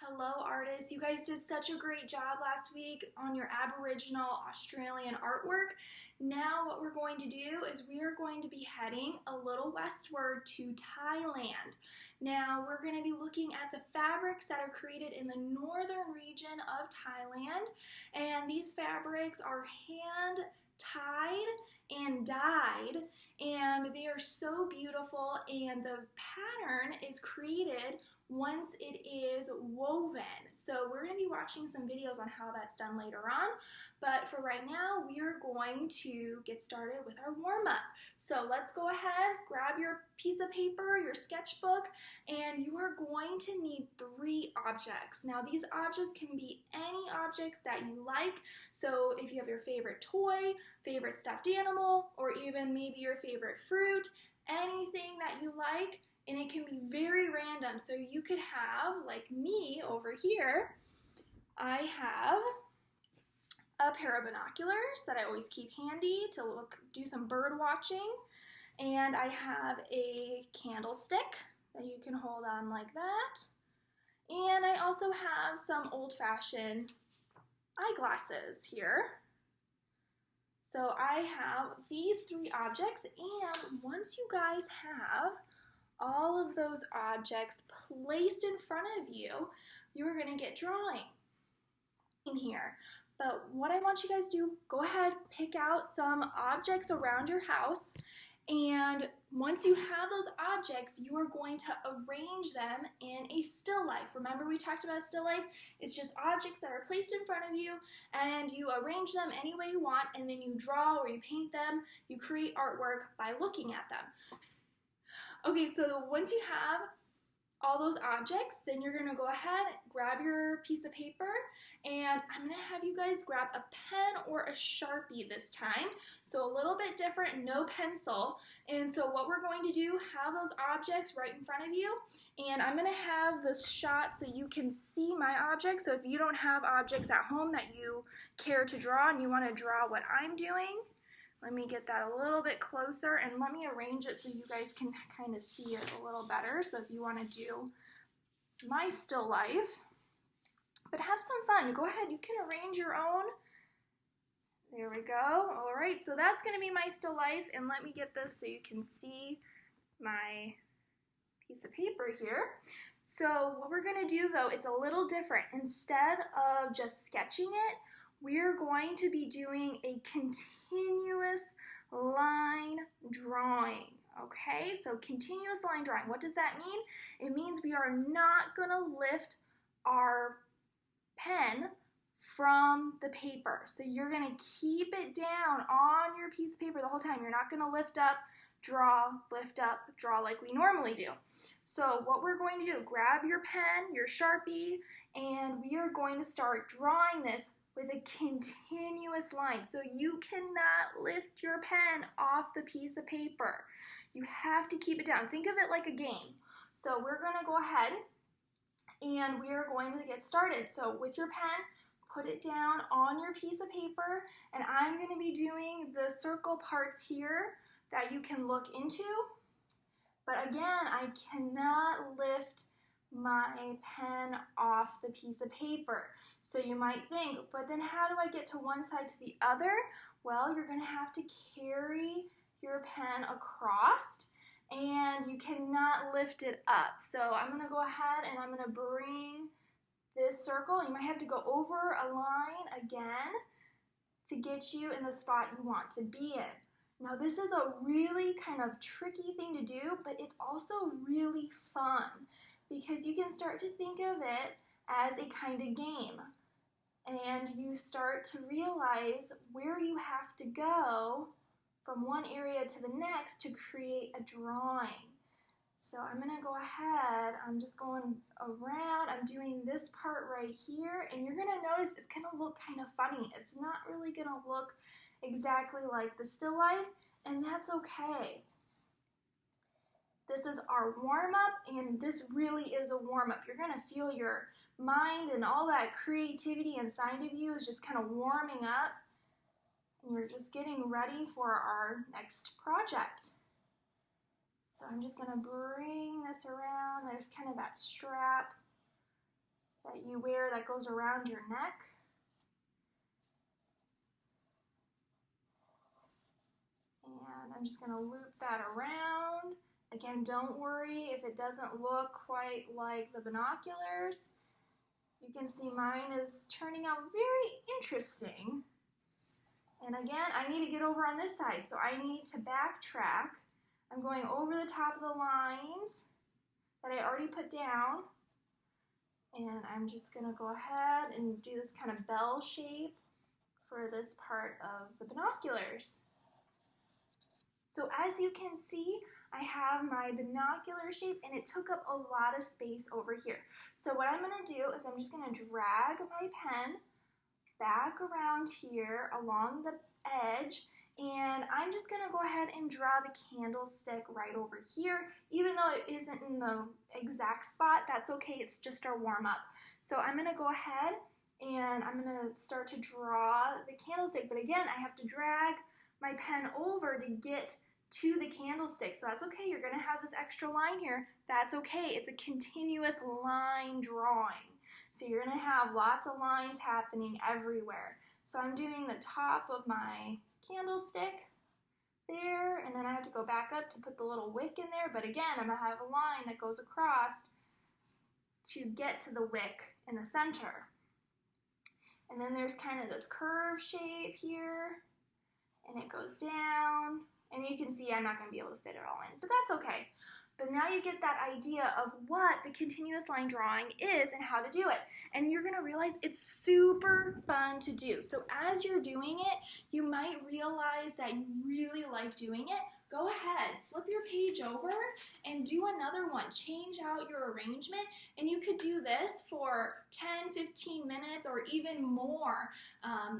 Hello artists, you guys did such a great job last week on your Aboriginal Australian artwork. Now what we're going to do is we are going to be heading a little westward to Thailand. Now we're going to be looking at the fabrics that are created in the northern region of Thailand, and these fabrics are hand tied and dyed, and they are so beautiful, and the pattern is created once it is woven. So we're going to be watching some videos on how that's done later on, but for right now we are going to get started with our warm-up. So let's go ahead, grab your piece of paper, your sketchbook, and you are going to need 3 objects. Now these objects can be any objects that you like, so if you have your favorite toy, favorite stuffed animal, or even maybe your favorite fruit, anything that you like. And it can be very random. So you could have, like me over here, I have a pair of binoculars that I always keep handy to do some bird watching. And I have a candlestick that you can hold on like that. And I also have some old-fashioned eyeglasses here. So I have these 3 objects, and once you guys have all of those objects placed in front of you, you're going to get drawing in here. But what I want you guys to do, go ahead, pick out some objects around your house, and once you have those objects, you are going to arrange them in a still life. Remember we talked about still life? It's just objects that are placed in front of you, and you arrange them any way you want, and then you draw or you paint them. You create artwork by looking at them. Okay, so once you have all those objects, then you're going to go ahead, grab your piece of paper, and I'm going to have you guys grab a pen or a Sharpie this time. So a little bit different, no pencil. And so what we're going to do, have those objects right in front of you, and I'm going to have this shot so you can see my objects. So if you don't have objects at home that you care to draw and you want to draw what I'm doing, let me get that a little bit closer, and let me arrange it so you guys can kind of see it a little better. So if you want to do my still life, but have some fun, go ahead, you can arrange your own. There we go. All right, so that's going to be my still life, and let me get this so you can see my piece of paper here. So what we're going to do though, it's a little different. Instead of just sketching it, we're going to be doing a continuous line drawing, okay? So continuous line drawing, what does that mean? It means we are not gonna lift our pen from the paper. So you're gonna keep it down on your piece of paper the whole time. You're not gonna lift up, draw like we normally do. So what we're going to do, grab your pen, your Sharpie, and we are going to start drawing this with a continuous line. So you cannot lift your pen off the piece of paper. You have to keep it down. Think of it like a game. So we're gonna go ahead and we are going to get started. So with your pen, put it down on your piece of paper, and I'm gonna be doing the circle parts here that you can look into. But again, I cannot lift my pen off the piece of paper. So you might think, but then how do I get to one side to the other? Well, you're going to have to carry your pen across, and you cannot lift it up. So I'm going to go ahead and I'm going to bring this circle. You might have to go over a line again to get you in the spot you want to be in. Now this is a really kind of tricky thing to do, but it's also really fun, because you can start to think of it as a kind of game, and you start to realize where you have to go from one area to the next to create a drawing. So I'm going to go ahead, I'm just going around, I'm doing this part right here, and you're going to notice it's going to look kind of funny. It's not really going to look exactly like the still life, and that's okay. This is our warm-up, and this really is a warm-up. You're going to feel your mind and all that creativity inside of you is just kind of warming up, and you're just getting ready for our next project. So I'm just going to bring this around. There's kind of that strap that you wear that goes around your neck. And I'm just going to loop that around. Again, don't worry if it doesn't look quite like the binoculars. You can see mine is turning out very interesting. And again, I need to get over on this side, so I need to backtrack. I'm going over the top of the lines that I already put down. And I'm just going to go ahead and do this kind of bell shape for this part of the binoculars. So as you can see, I have my binocular shape and it took up a lot of space over here. So what I'm going to do is I'm just going to drag my pen back around here along the edge, and I'm just going to go ahead and draw the candlestick right over here. Even though it isn't in the exact spot, that's okay, it's just our warm-up. So I'm going to go ahead and I'm going to start to draw the candlestick, but again, I have to drag my pen over to get to the candlestick. So that's okay, you're going to have this extra line here. That's okay, it's a continuous line drawing. So you're going to have lots of lines happening everywhere. So I'm doing the top of my candlestick there, and then I have to go back up to put the little wick in there. But again, I'm going to have a line that goes across to get to the wick in the center. And then there's kind of this curve shape here, and it goes down. And you can see I'm not going to be able to fit it all in, but that's okay. But now you get that idea of what the continuous line drawing is and how to do it. And you're going to realize it's super fun to do. So as you're doing it, you might realize that you really like doing it. Go ahead, flip your page over and do another one. Change out your arrangement, and you could do this for 10, 15 minutes or even more.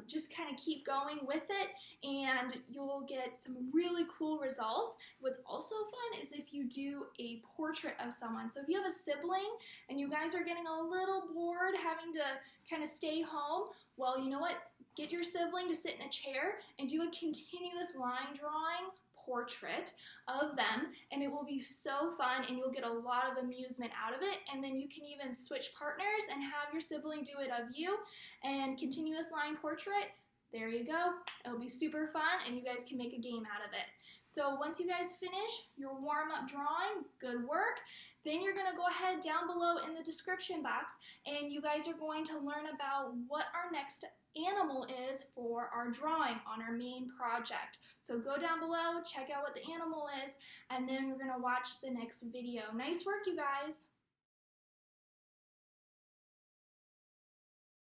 Just kind of keep going with it and you'll get some really cool results. What's also fun is if you do a portrait of someone. So if you have a sibling and you guys are getting a little bored having to kind of stay home, well, you know what? Get your sibling to sit in a chair and do a continuous line drawing portrait of them, and it will be so fun and you'll get a lot of amusement out of it. And then you can even switch partners and have your sibling do it of you, and continuous line portrait. There you go. It'll be super fun and you guys can make a game out of it. So once you guys finish your warm-up drawing, good work, then you're going to go ahead down below in the description box and you guys are going to learn about what our next animal is for our drawing on our main project. So go down below, check out what the animal is, and then we're going to watch the next video. Nice work, you guys!